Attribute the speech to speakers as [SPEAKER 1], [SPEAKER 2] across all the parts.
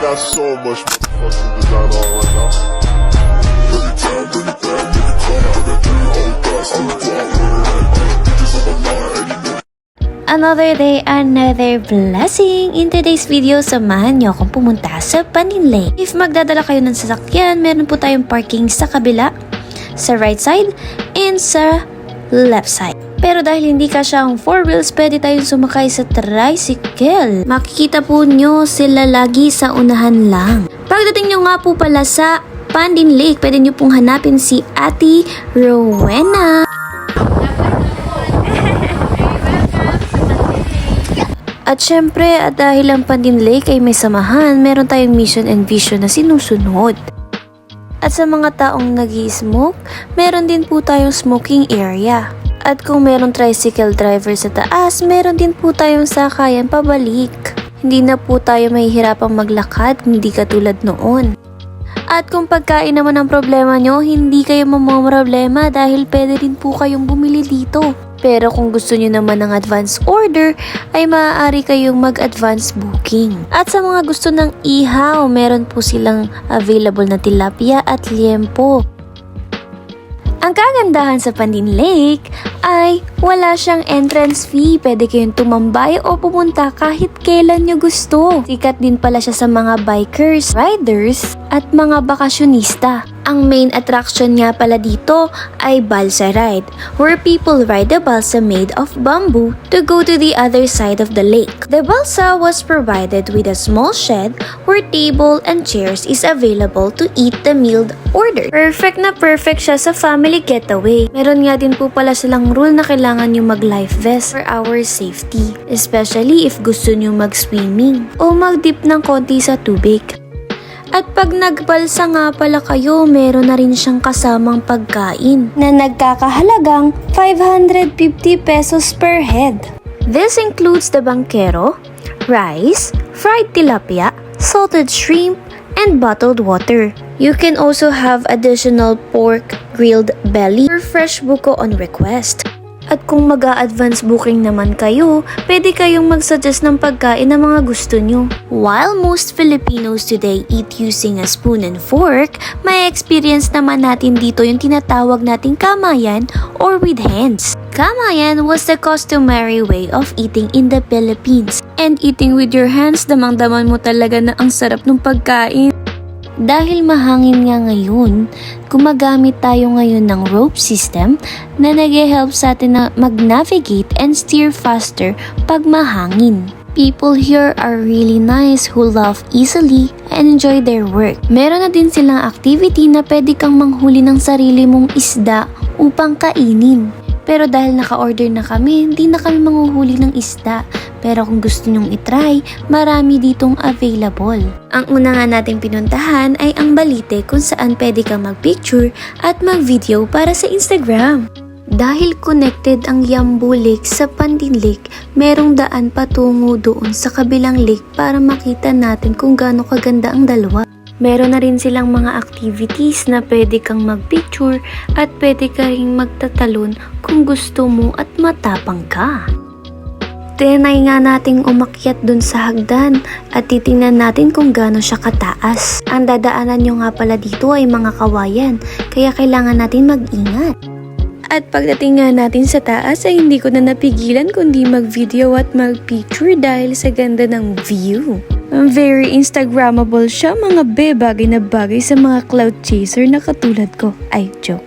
[SPEAKER 1] got so much fucking design on right now. Every time, bring it back, make it come. I got 3 old thoughts, I'm the guap with it. Bitches on my line, and you know.
[SPEAKER 2] Another day, another blessing. In today's video, samahan nyo akong pumunta sa Pandin Lake. If magdadala kayo ng sasakyan, meron po tayong parking sa kabila, sa right side, and sa left side. Pero dahil hindi kasya ang 4 wheels, pwede tayong sumakay sa tricycle. Makikita po nyo sila lagi sa unahan lang. Pagdating nyo nga po pala sa Pandin Lake, pwede nyo pong hanapin si Ate Rowena. At syempre, at dahil ang Pandin Lake ay may samahan, meron tayong mission and vision na sinusunod. At sa mga taong nag-i-smoke, meron din po tayong smoking area. At kung meron tricycle driver sa taas, meron din po tayong sakayan pabalik. Hindi na po tayo mahihirapang maglakad, hindi katulad noon. At kung pagkain naman ang problema nyo, hindi kayo mamamroblema dahil pwede din po kayong bumili dito. Pero kung gusto nyo naman ng advance order, ay maaari kayong mag-advance booking. At sa mga gusto ng ihaw, meron po silang available na tilapia at liempo. Ang kagandahan sa Pandin Lake ay wala siyang entrance fee. Pwede kayong tumambay o pumunta kahit kailan nyo gusto. Sikat din pala siya sa mga bikers, riders at mga bakasyonista. Ang main attraction nga pala dito ay balsa ride, where people ride a balsa made of bamboo to go to the other side of the lake. The balsa was provided with a small shed where table and chairs is available to eat the meal ordered. Perfect na perfect siya sa family getaway. Meron nga din po pala silang rule na kailangan nyo mag-life vest for our safety, especially if gusto nyo mag-swimming o mag-dip ng konti sa tubig. At pag nagbalsa nga pala kayo, meron na rin siyang kasamang pagkain na nagkakahalagang 550 pesos per head. This includes the bangkero, rice, fried tilapia, salted shrimp, and bottled water. You can also have additional pork, grilled belly, or fresh buko on request. At kung mag-a-advance booking naman kayo, pwede kayong mag-suggest ng pagkain na mga gusto nyo. While most Filipinos today eat using a spoon and fork, may experience naman natin dito yung tinatawag nating kamayan or with hands. Kamayan was the customary way of eating in the Philippines. And eating with your hands, damang-daman mo talaga na ang sarap ng pagkain. Dahil mahangin nga ngayon, gumagamit tayo ngayon ng rope system na nag-help sa atin na mag-navigate and steer faster pag mahangin. People here are really nice who laugh easily and enjoy their work. Meron na din silang activity na pwede kang manghuli ng sarili mong isda upang kainin. Pero dahil naka-order na kami, hindi na kami manghuhuli ng isda. Pero kung gusto nyong itry, marami ditong available. Ang una nga nating pinuntahan ay ang Balite kung saan pwede kang mag-picture at mag-video para sa Instagram. Dahil connected ang Yambu Lake sa Pandin Lake, merong daan patungo doon sa kabilang lake para makita natin kung gaano kaganda ang dalawa. Meron na rin silang mga activities na pwede kang mag-picture at pwede kang magtatalon kung gusto mo at matapang ka. Tinay nga nating umakyat dun sa hagdan at titingnan natin kung gaano siya kataas. Ang dadaanan nyo nga pala dito ay mga kawayan, kaya kailangan natin mag-ingat. At pagdating nga natin sa taas ay hindi ko na napigilan kundi mag-video at mag-picture dahil sa ganda ng view. Very Instagrammable siya mga bagay na bagay sa mga cloud chaser na katulad ko. Ay, joke.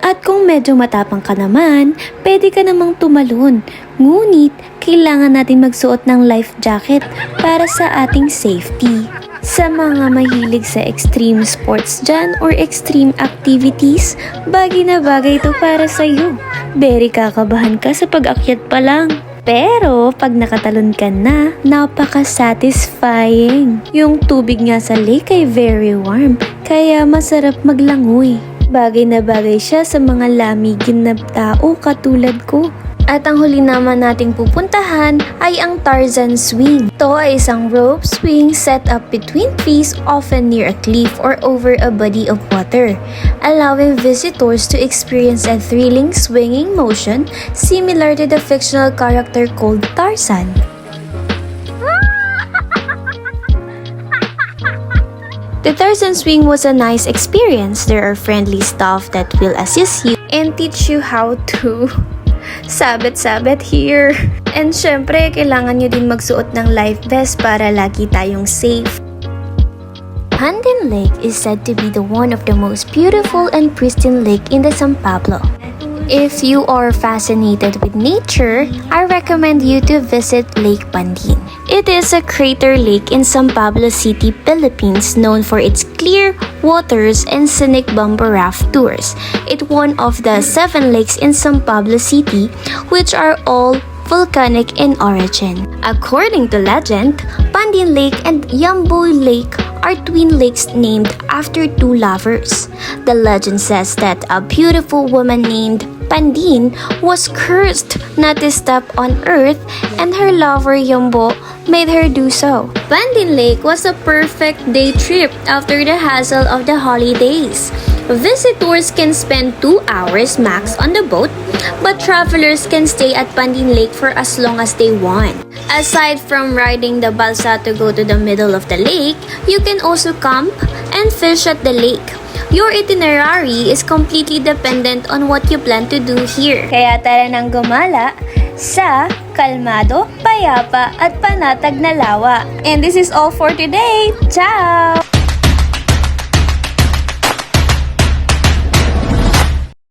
[SPEAKER 2] At kung medyo matapang ka naman, pwede ka namang tumalon. Ngunit, kailangan natin magsuot ng life jacket para sa ating safety. Sa mga mahilig sa extreme sports dyan or extreme activities, bagay na bagay ito para sa'yo. Very kakabahan ka sa pag-akyat pa lang. Pero pag nakatalon ka na, napaka-satisfying. Yung tubig nga sa lake ay very warm, kaya masarap maglangoy. Bagay na bagay siya sa mga lamigin na tao katulad ko. At ang huli naman nating pupuntahan ay ang Tarzan Swing. Ito ay isang rope swing set up between trees, often near a cliff or over a body of water, allowing visitors to experience a thrilling swinging motion similar to the fictional character called Tarzan. The Tarzan Swing was a nice experience. There are friendly staff that will assist you and teach you how to sabit-sabit here. And syempre, kailangan nyo din magsuot ng life vest para lagi tayong safe. Pandan Lake is said to be the one of the most beautiful and pristine lake in the San Pablo. If you are fascinated with nature, I recommend you to visit Lake Pandin. It is a crater lake in San Pablo City, Philippines, known for its clear waters and scenic bamboo raft tours. It one of the 7 lakes in San Pablo City, which are all volcanic in origin. According to legend, Pandin Lake and Yamboy Lake are twin lakes named after 2 lovers. The legend says that a beautiful woman named Pandin was cursed not to step on earth, and her lover Yambo made her do so. Pandin Lake was a perfect day trip after the hassle of the holidays. Visitors can spend 2 hours max on the boat, but travelers can stay at Pandin Lake for as long as they want. Aside from riding the balsa to go to the middle of the lake, you can also camp and fish at the lake. Your itinerary is completely dependent on what you plan to do here. Kaya tara nang gumala sa kalmado, payapa at panatag na lawa. And this is all for today. Ciao!